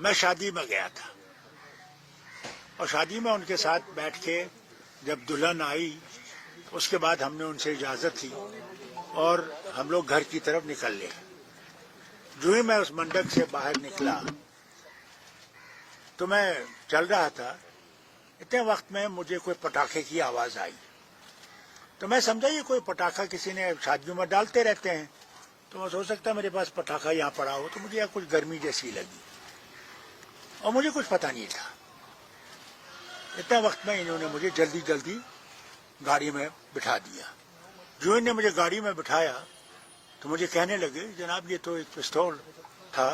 میں شادی میں گیا تھا اور شادی میں ان کے ساتھ بیٹھ کے جب دلہن آئی اس کے بعد ہم نے ان سے اجازت لی اور ہم لوگ گھر کی طرف نکل لے. جو ہی میں اس منڈپ سے باہر نکلا تو میں چل رہا تھا، اتنے وقت میں مجھے کوئی پٹاخے کی آواز آئی تو میں سمجھا یہ کوئی پٹاخہ کسی نے شادیوں میں ڈالتے رہتے ہیں، تو میں سوچ سکتا میرے پاس پٹاخہ یہاں پڑا ہو، تو مجھے یہاں کچھ گرمی جیسی لگی اور مجھے کچھ پتہ نہیں تھا. اتنے وقت میں انہوں نے مجھے جلدی جلدی گاڑی میں بٹھا دیا. جو انہوں نے مجھے گاڑی میں بٹھایا تو مجھے کہنے لگے جناب یہ تو ایک پستول تھا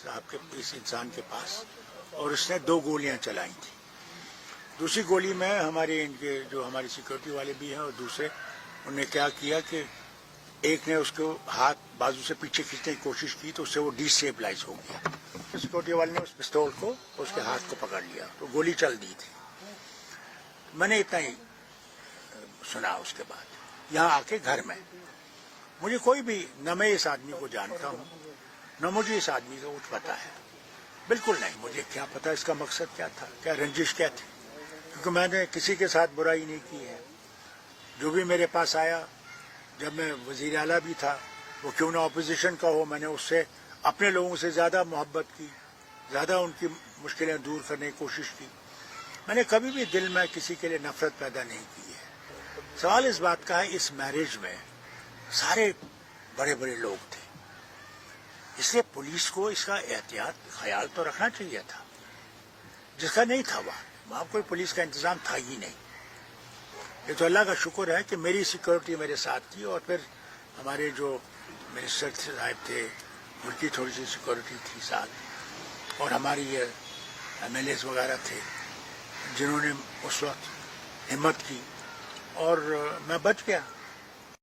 آپ کے اس انسان کے پاس اور اس نے 2 گولیاں چلائی تھیں. دوسری گولی میں ہمارے ان کے جو ہماری سیکورٹی والے بھی ہیں اور دوسرے انہوں نے کیا کیا کہ ایک نے اس کو ہاتھ بازو سے پیچھے کھینچنے کی کوشش کی تو اس سے وہ ڈی اسٹیبلائز ہو گیا. سیکورٹی والے نے اس پستول کو اس کے ہاتھ کو پکڑ لیا تو گولی چل دی تھی. میں نے اتنا ہی سنا. اس کے بعد یہاں آ کے گھر میں مجھے کوئی بھی نہ میں اس آدمی کو جانتا ہوں نہ مجھے اس آدمی کا کچھ پتا ہے، بالکل نہیں. مجھے کیا پتا اس کا مقصد کیا تھا، کیا رنجش کیا تھی، کیونکہ میں نے کسی کے ساتھ برائی نہیں کی ہے. جو بھی میرے پاس آیا جب میں وزیر اعلیٰ بھی تھا وہ کیوں نہ اپوزیشن کا ہو، میں نے اس سے اپنے لوگوں سے زیادہ محبت کی، زیادہ ان کی مشکلیں دور کرنے کی کوشش کی. میں نے کبھی بھی دل میں کسی کے لیے نفرت پیدا نہیں کی ہے. سوال اس بات کا ہے اس میرج میں سارے بڑے بڑے لوگ تھے، اس لیے پولیس کو اس کا احتیاط خیال تو رکھنا چاہیے تھا، جس کا نہیں تھا. وہاں کوئی پولیس کا انتظام تھا ہی نہیں. یہ تو اللہ کا شکر ہے کہ میری سیکورٹی میرے ساتھ تھی اور پھر ہمارے جو منسٹر صاحب تھے ان کی تھوڑی سی سیکورٹی تھی ساتھ، اور ہماری یہ ایم ایل ایز وغیرہ تھے جنہوں نے اس وقت ہمت کی اور میں بچ گیا.